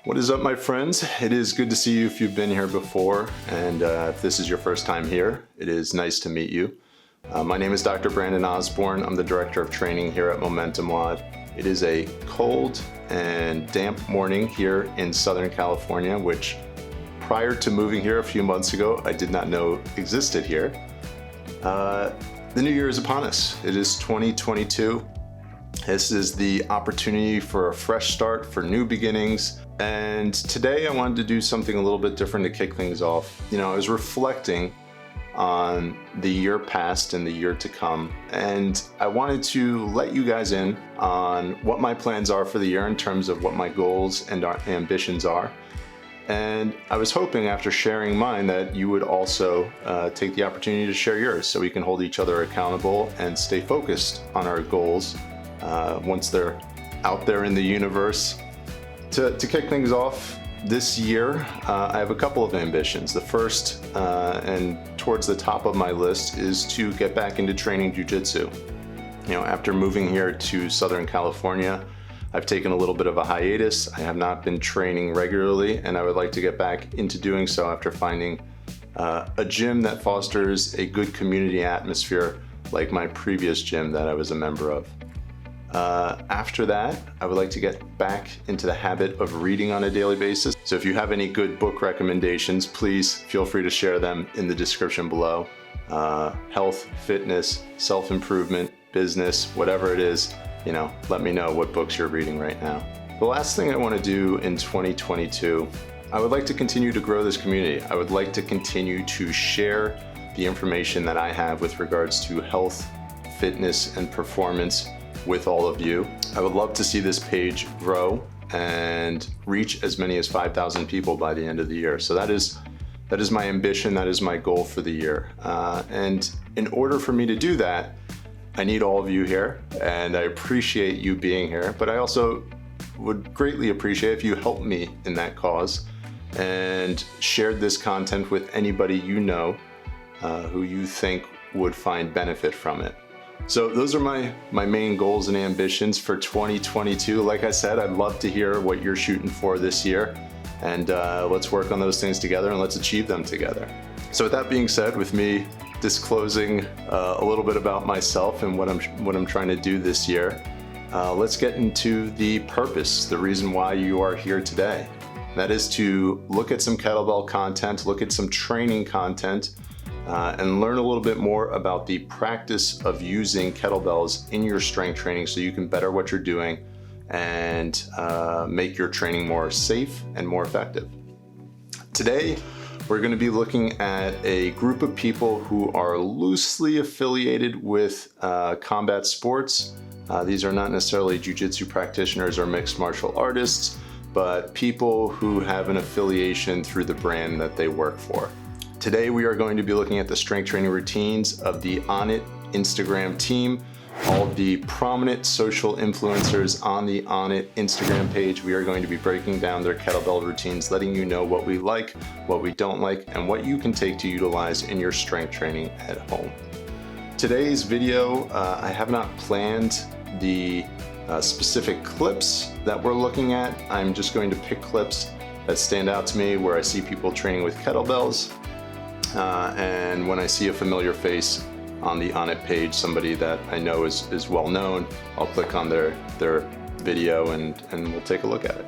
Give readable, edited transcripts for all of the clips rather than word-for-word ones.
What is up, my friends? It is good to see you if you've been here before, and if this is your first time here, it is nice to meet you. My name is Dr. Brandon Osborne. I'm the Director of Training here at Momentum WOD. It is a cold and damp morning here in Southern California, which prior to moving here a few months ago, I did not know existed here. The new year is upon us. It is 2022. This is the opportunity for a fresh start, for new beginnings. And today I wanted to do something a little bit different to kick things off. I was reflecting on the year past and the year to come, and I wanted to let you guys in on what my plans are for the year in terms of what my goals and our ambitions are. And I was hoping, after sharing mine, that you would also take the opportunity to share yours so we can hold each other accountable and stay focused on our goals once they're out there in the universe. To kick things off this year, I have a couple of ambitions. The first, and towards the top of my list, is to get back into training jiu-jitsu. After moving here to Southern California, I've taken a little bit of a hiatus. I have not been training regularly, and I would like to get back into doing so after finding a gym that fosters a good community atmosphere like my previous gym that I was a member of. After that, I would like to get back into the habit of reading on a daily basis. So if you have any good book recommendations, please feel free to share them in the description below. Health, fitness, self-improvement, business, whatever it is, let me know what books you're reading right now. The last thing I want to do in 2022, I would like to continue to grow this community. I would like to continue to share the information that I have with regards to health, fitness, and performance with all of you. I would love to see this page grow and reach as many as 5,000 people by the end of the year. So that is my ambition, that is my goal for the year. And in order for me to do that, I need all of you here, and I appreciate you being here, but I also would greatly appreciate if you help me in that cause and shared this content with anybody you know who you think would find benefit from it. So those are my main goals and ambitions for 2022. Like I said, I'd love to hear what you're shooting for this year, and let's work on those things together and let's achieve them together. So with that being said, with me disclosing a little bit about myself and what I'm trying to do this year, let's get into the purpose, the reason why you are here today. That is to look at some kettlebell content, look at some training content, and learn a little bit more about the practice of using kettlebells in your strength training so you can better what you're doing and make your training more safe and more effective. Today, we're going to be looking at a group of people who are loosely affiliated with combat sports. These are not necessarily jiu-jitsu practitioners or mixed martial artists, but people who have an affiliation through the brand that they work for. Today, we are going to be looking at the strength training routines of the Onnit Instagram team, all the prominent social influencers on the Onnit Instagram page. We are going to be breaking down their kettlebell routines, letting you know what we like, what we don't like, and what you can take to utilize in your strength training at home. Today's video, I have not planned the specific clips that we're looking at. I'm just going to pick clips that stand out to me where I see people training with kettlebells. And when I see a familiar face on the Onnit page, somebody that I know is well known, I'll click on their video and we'll take a look at it.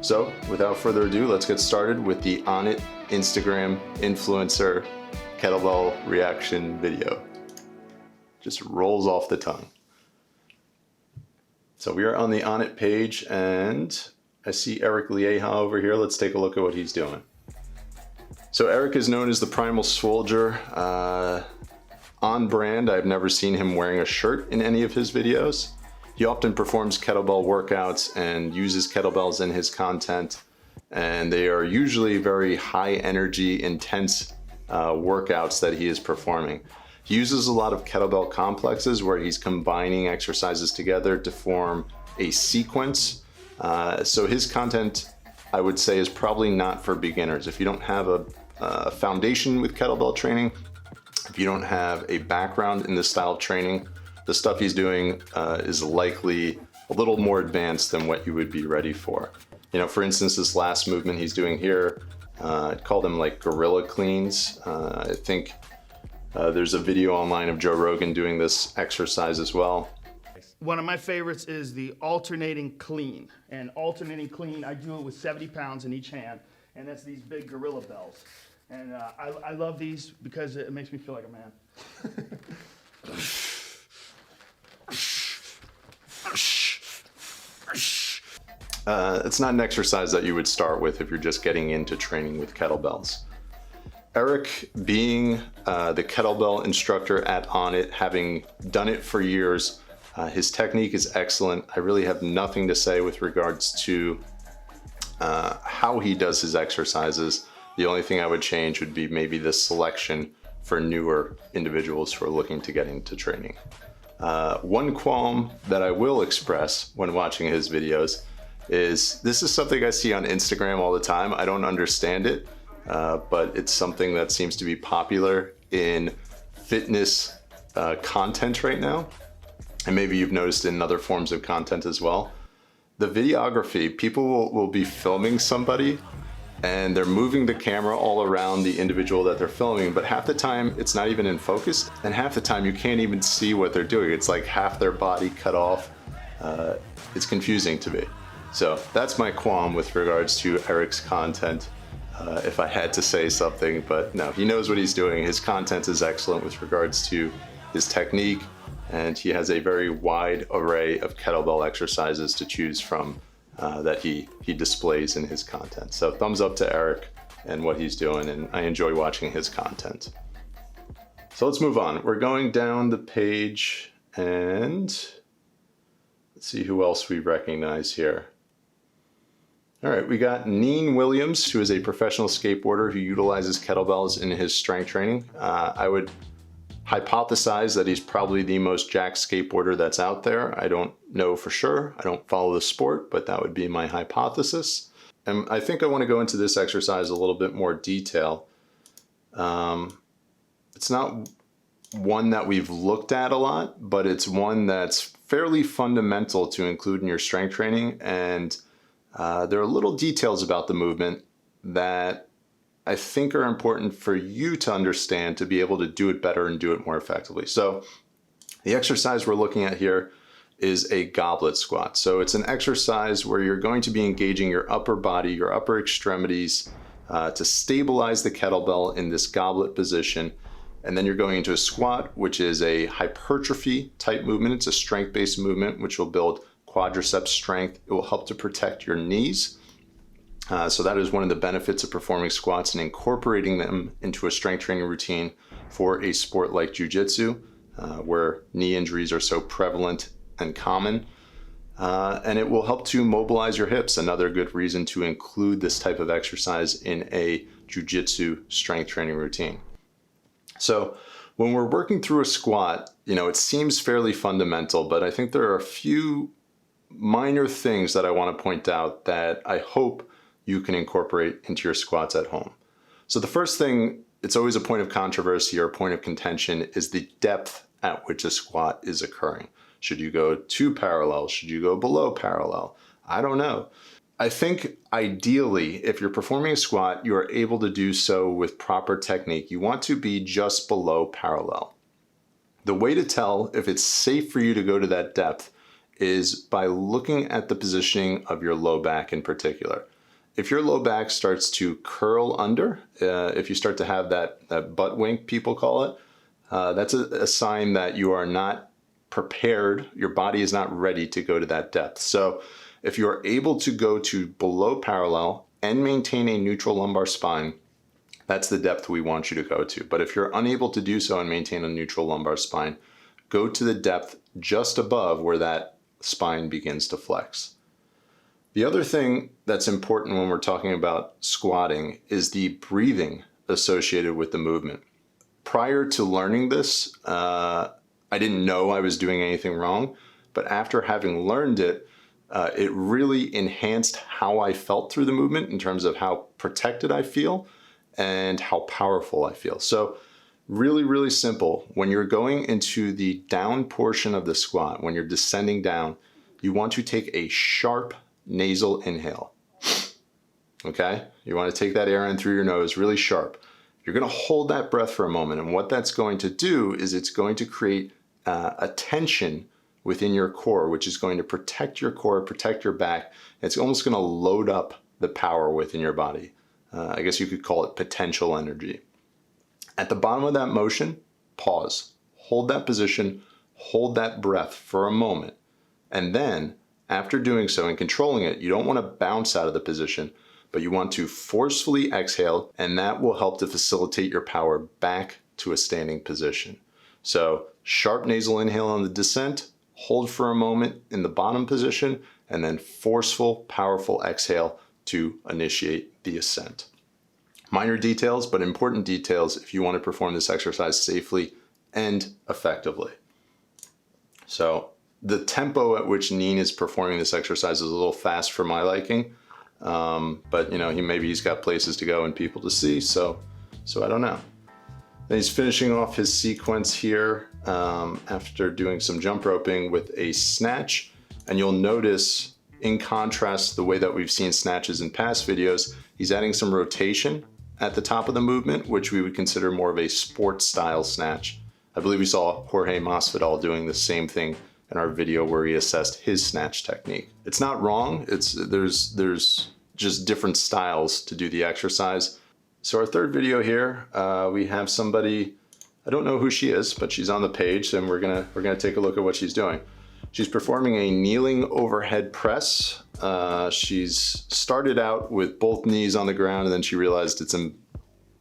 So without further ado, let's get started with the Onnit Instagram influencer kettlebell reaction video. Just rolls off the tongue. So we are on the Onnit page and I see Eric Leija over here. Let's take a look at what he's doing. So Eric is known as the Primal Swoldier. On brand, I've never seen him wearing a shirt in any of his videos. He often performs kettlebell workouts and uses kettlebells in his content, and they are usually very high energy, intense workouts that he is performing. He uses a lot of kettlebell complexes where he's combining exercises together to form a sequence. So his content, I would say, is probably not for beginners. If you don't have a foundation with kettlebell training, if you don't have a background in this style of training, the stuff he's doing is likely a little more advanced than what you would be ready for. For instance, this last movement he's doing here, I call them like gorilla cleans. I think there's a video online of Joe Rogan doing this exercise as well. One of my favorites is the alternating clean. And alternating clean, I do it with 70 pounds in each hand, and that's these big gorilla bells. And I love these because it makes me feel like a man. It's not an exercise that you would start with if you're just getting into training with kettlebells. Eric, being the kettlebell instructor at Onnit, having done it for years, his technique is excellent. I really have nothing to say with regards to how he does his exercises. The only thing I would change would be maybe the selection for newer individuals who are looking to get into training. One qualm that I will express when watching his videos is this is something I see on Instagram all the time. I don't understand it, but it's something that seems to be popular in fitness content right now. And maybe you've noticed in other forms of content as well. The videography, people will be filming somebody and they're moving the camera all around the individual that they're filming, but half the time it's not even in focus, and half the time you can't even see what they're doing. It's like half their body cut off. It's confusing to me. So that's my qualm with regards to Eric's content, if I had to say something, but no, he knows what he's doing. His content is excellent with regards to his technique, and he has a very wide array of kettlebell exercises to choose from that he displays in his content. So thumbs up to Eric and what he's doing, and I enjoy watching his content. So let's move on. We're going down the page and let's see who else we recognize here. All right, we got Neen Williams, who is a professional skateboarder who utilizes kettlebells in his strength training. I would hypothesize that he's probably the most jacked skateboarder that's out there. I don't know for sure. I don't follow the sport, but that would be my hypothesis. And I think I want to go into this exercise a little bit more detail. It's not one that we've looked at a lot, but it's one that's fairly fundamental to include in your strength training. And there are little details about the movement that I think are important for you to understand to be able to do it better and do it more effectively. So the exercise we're looking at here is a goblet squat. So it's an exercise where you're going to be engaging your upper body, your upper extremities to stabilize the kettlebell in this goblet position. And then you're going into a squat, which is a hypertrophy type movement. It's a strength-based movement, which will build quadriceps strength. It will help to protect your knees. So that is one of the benefits of performing squats and incorporating them into a strength training routine for a sport like jiu-jitsu, where knee injuries are so prevalent and common. And it will help to mobilize your hips, another good reason to include this type of exercise in a jiu-jitsu strength training routine. So when we're working through a squat, it seems fairly fundamental, but I think there are a few minor things that I want to point out that I hope you can incorporate into your squats at home. So the first thing, it's always a point of controversy or a point of contention, is the depth at which a squat is occurring. Should you go too parallel? Should you go below parallel? I don't know. I think ideally, if you're performing a squat, you are able to do so with proper technique. You want to be just below parallel. The way to tell if it's safe for you to go to that depth is by looking at the positioning of your low back in particular. If your low back starts to curl under, if you start to have that butt wink, people call it, that's a sign that you are not prepared, your body is not ready to go to that depth. So if you are able to go to below parallel and maintain a neutral lumbar spine, that's the depth we want you to go to. But if you're unable to do so and maintain a neutral lumbar spine, go to the depth just above where that spine begins to flex. The other thing that's important when we're talking about squatting is the breathing associated with the movement. Prior to learning this, I didn't know I was doing anything wrong, but after having learned it, it really enhanced how I felt through the movement in terms of how protected I feel and how powerful I feel. So really, really simple. When you're going into the down portion of the squat, when you're descending down, you want to take a sharp nasal inhale. okay? You want to take that air in through your nose really sharp. You're going to hold that breath for a moment, and what that's going to do is it's going to create a tension within your core, which is going to protect your core, protect your back. It's almost going to load up the power within your body. I guess you could call it potential energy. At the bottom of that motion, pause. Hold that position, hold that breath for a moment. And then, after doing so and controlling it, you don't want to bounce out of the position, but you want to forcefully exhale, and that will help to facilitate your power back to a standing position. So, sharp nasal inhale on the descent, hold for a moment in the bottom position, and then forceful, powerful exhale to initiate the ascent. Minor details, but important details if you want to perform this exercise safely and effectively. So the tempo at which Neen is performing this exercise is a little fast for my liking, but maybe he's got places to go and people to see, so I don't know. Then he's finishing off his sequence here after doing some jump roping with a snatch, and you'll notice, in contrast to the way that we've seen snatches in past videos, he's adding some rotation at the top of the movement, which we would consider more of a sports style snatch. I believe we saw Jorge Masvidal doing the same thing in our video where he assessed his snatch technique. It's not wrong, there's just different styles to do the exercise. So our third video here, we have somebody, I don't know who she is, but she's on the page, and we're gonna take a look at what she's doing. She's performing a kneeling overhead press. She's started out with both knees on the ground, and then she realized it's a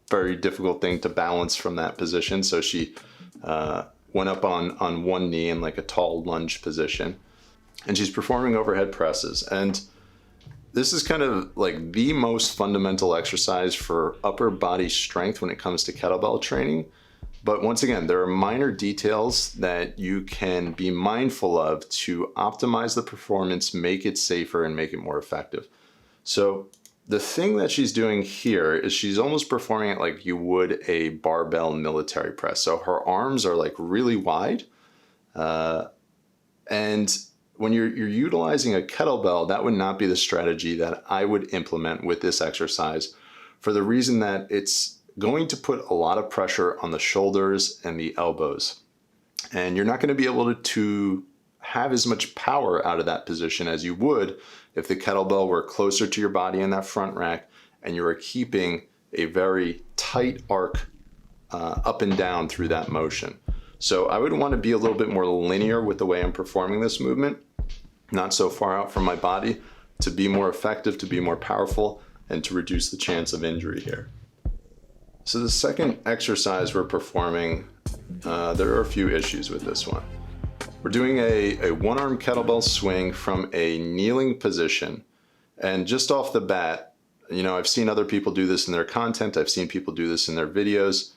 very difficult thing to balance from that position. So she went up on one knee in like a tall lunge position, and she's performing overhead presses. And this is kind of like the most fundamental exercise for upper body strength when it comes to kettlebell training. But once again, there are minor details that you can be mindful of to optimize the performance, make it safer, and make it more effective. So the thing that she's doing here is she's almost performing it like you would a barbell military press. So her arms are like really wide. And when you're utilizing a kettlebell, that would not be the strategy that I would implement with this exercise, for the reason that it's going to put a lot of pressure on the shoulders and the elbows. And you're not going to be able to have as much power out of that position as you would if the kettlebell were closer to your body in that front rack and you were keeping a very tight arc up and down through that motion. So I would want to be a little bit more linear with the way I'm performing this movement, not so far out from my body, to be more effective, to be more powerful, and to reduce the chance of injury here. So the second exercise we're performing, there are a few issues with this one. We're doing a one-arm kettlebell swing from a kneeling position. And just off the bat, I've seen other people do this in their content. I've seen people do this in their videos.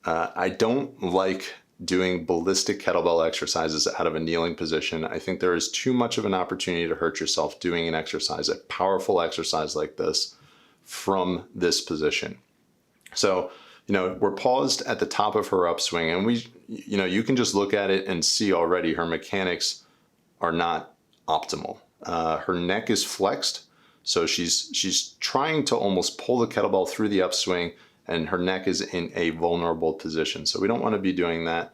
I don't like doing ballistic kettlebell exercises out of a kneeling position. I think there is too much of an opportunity to hurt yourself doing an exercise, a powerful exercise like this, from this position. So, we're paused at the top of her upswing, and you can just look at it and see already her mechanics are not optimal. Her neck is flexed, so she's trying to almost pull the kettlebell through the upswing, and her neck is in a vulnerable position. So we don't want to be doing that.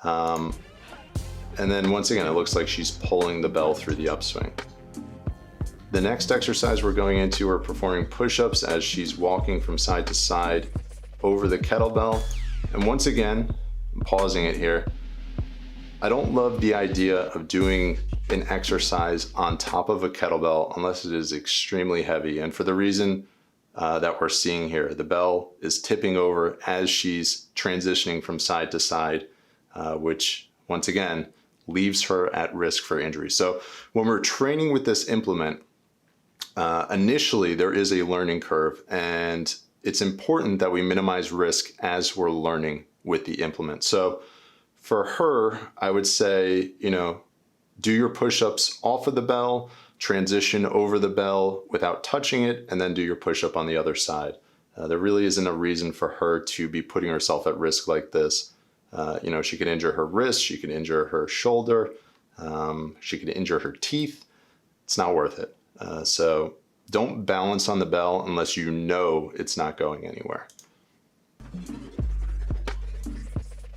And then once again, it looks like she's pulling the bell through the upswing. The next exercise we're going into, we're performing push-ups as she's walking from side to side over the kettlebell. And once again, I'm pausing it here. I don't love the idea of doing an exercise on top of a kettlebell unless it is extremely heavy. And for the reason that we're seeing here, the bell is tipping over as she's transitioning from side to side, which once again leaves her at risk for injury. So when we're training with this implement, initially there is a learning curve, and it's important that we minimize risk as we're learning with the implement. So for her, I would say, do your push-ups off of the bell, transition over the bell without touching it, and then do your push-up on the other side. There really isn't a reason for her to be putting herself at risk like this. She could injure her wrist, she could injure her shoulder, she could injure her teeth. It's not worth it. So Don't balance on the bell unless you know it's not going anywhere.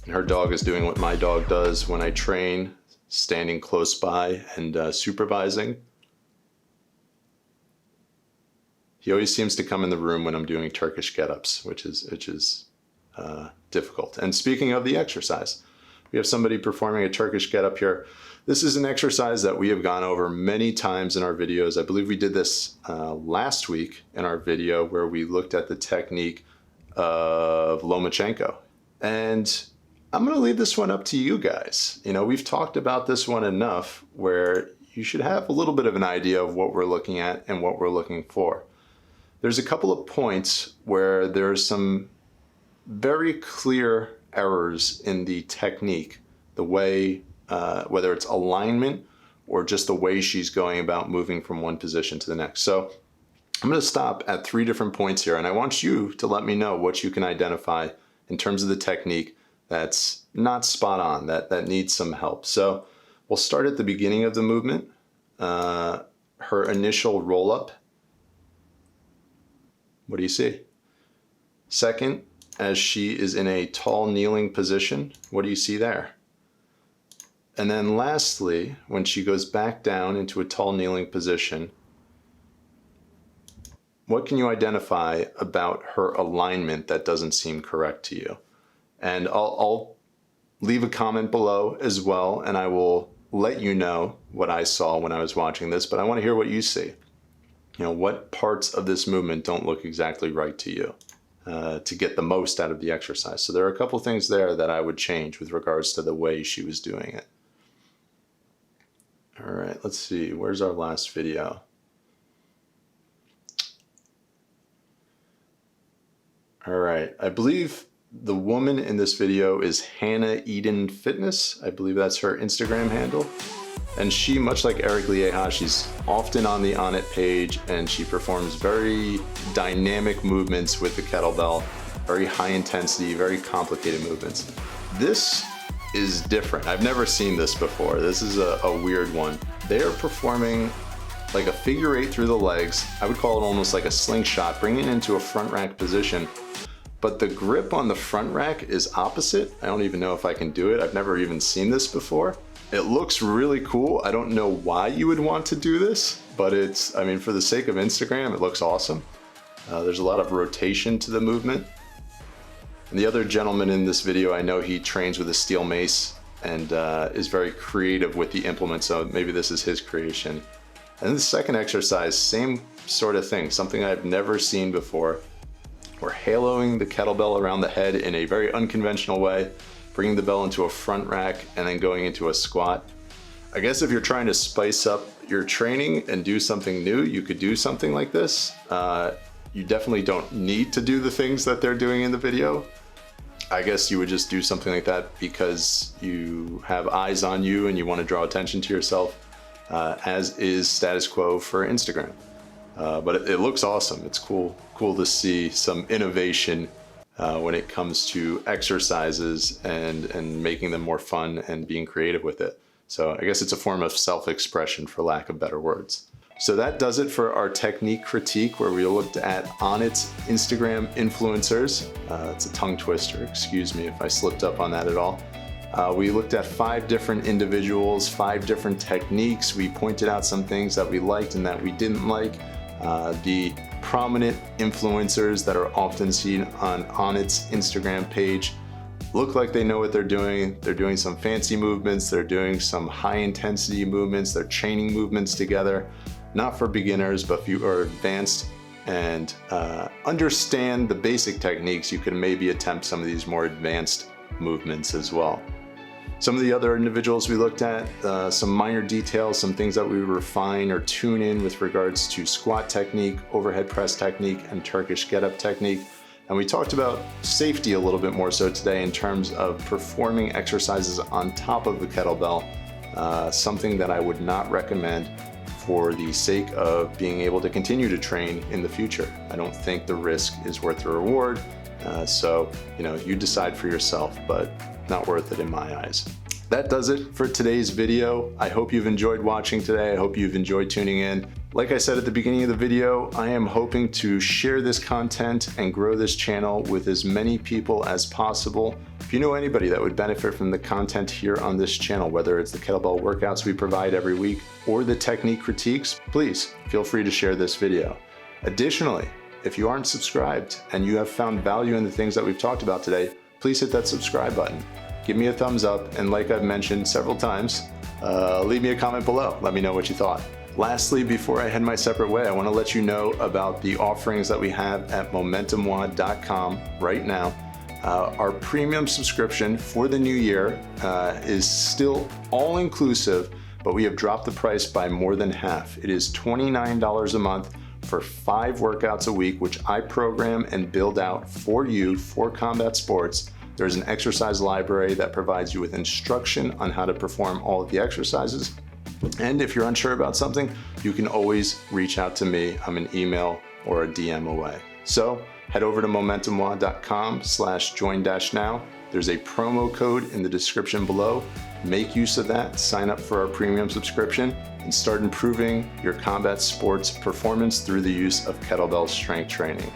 And her dog is doing what my dog does when I train, standing close by and supervising. He always seems to come in the room when I'm doing Turkish get-ups, which is difficult. And speaking of the exercise, we have somebody performing a Turkish get-up here. This is an exercise that we have gone over many times in our videos. I believe we did this last week in our video where we looked at the technique of Lomachenko. And I'm gonna leave this one up to you guys. You know, we've talked about this one enough where you should have a little bit of an idea of what we're looking at and what we're looking for. There's a couple of points where there's some very clear errors in the technique, the way, whether it's alignment or just the way she's going about moving from one position to the next. So I'm going to stop at 3 different points here, and I want you to let me know what you can identify in terms of the technique that's not spot on, that needs some help. So we'll start at the beginning of the movement, her initial roll up. What do you see? Second, as she is in a tall kneeling position, what do you see there? And then lastly, when she goes back down into a tall kneeling position, what can you identify about her alignment that doesn't seem correct to you? And I'll leave a comment below as well, and I will let you know what I saw when I was watching this, but I want to hear what you see. You know, what parts of this movement don't look exactly right to you to get the most out of the exercise. So there are a couple things there that I would change with regards to the way she was doing it. All right, let's see, where's our last video? All right, I believe the woman in this video is Hannah Eden Fitness. I believe that's her Instagram handle. And she, much like Eric Leija, she's often on the Onnit page, and she performs very dynamic movements with the kettlebell, very high intensity, very complicated movements. This is different. I've never seen this before. This is a weird one. They are performing like a figure 8 through the legs. I would call it almost like a slingshot, bringing it into a front rack position. But the grip on the front rack is opposite. I don't even know if I can do it. I've never even seen this before. It looks really cool. I don't know why you would want to do this, but it's, I mean, for the sake of Instagram, it looks awesome. There's a lot of rotation to the movement. And the other gentleman in this video, I know he trains with a steel mace and is very creative with the implement, so maybe this is his creation. And the second exercise, same sort of thing, something I've never seen before. We're haloing the kettlebell around the head in a very unconventional way, bringing the bell into a front rack and then going into a squat. I guess if you're trying to spice up your training and do something new, you could do something like this. You definitely don't need to do the things that they're doing in the video. I guess you would just do something like that because you have eyes on you and you want to draw attention to yourself, as is status quo for Instagram. But it looks awesome. It's cool to see some innovation when it comes to exercises and making them more fun and being creative with it. So I guess it's a form of self-expression, for lack of better words. So that does it for our technique critique, where we looked at Onnit's Instagram influencers. It's a tongue twister, excuse me if I slipped up on that at all. We looked at 5 different individuals, 5 different techniques. We pointed out some things that we liked and that we didn't like. The prominent influencers that are often seen on Onnit's Instagram page look like they know what they're doing. They're doing some fancy movements, they're doing some high intensity movements, they're chaining movements together, not for beginners, but if you are advanced and understand the basic techniques, you can maybe attempt some of these more advanced movements as well. Some of the other individuals we looked at, some minor details, some things that we would refine or tune in with regards to squat technique, overhead press technique, and Turkish get-up technique. And we talked about safety a little bit more so today in terms of performing exercises on top of the kettlebell, something that I would not recommend for the sake of being able to continue to train in the future. I don't think the risk is worth the reward. So, you know, you decide for yourself, but not worth it in my eyes. That does it for today's video. I hope you've enjoyed watching today. I hope you've enjoyed tuning in. Like I said at the beginning of the video, I am hoping to share this content and grow this channel with as many people as possible. If you know anybody that would benefit from the content here on this channel, whether it's the kettlebell workouts we provide every week or the technique critiques, please feel free to share this video. Additionally, if you aren't subscribed and you have found value in the things that we've talked about today, please hit that subscribe button. Give me a thumbs up, and like I've mentioned several times, leave me a comment below. Let me know what you thought. Lastly, before I head my separate way, I want to let you know about the offerings that we have at MomentumWOD.com right now. Our premium subscription for the new year is still all-inclusive, but we have dropped the price by more than half. It is $29 a month for 5 workouts a week, which I program and build out for you for combat sports. There's an exercise library that provides you with instruction on how to perform all of the exercises. And if you're unsure about something, you can always reach out to me. I'm an email or a DM away. So head over to MomentumWOD.com/join-now. There's a promo code in the description below. Make use of that, sign up for our premium subscription, and start improving your combat sports performance through the use of kettlebell strength training.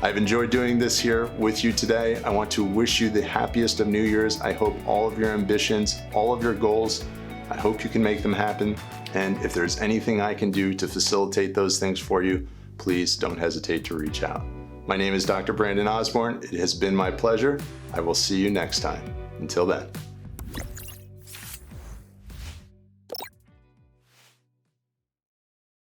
I've enjoyed doing this here with you today. I want to wish you the happiest of New Year's. I hope all of your ambitions, all of your goals, I hope you can make them happen. And if there's anything I can do to facilitate those things for you, please don't hesitate to reach out. My name is Dr. Brandon Osborne. It has been my pleasure. I will see you next time. Until then.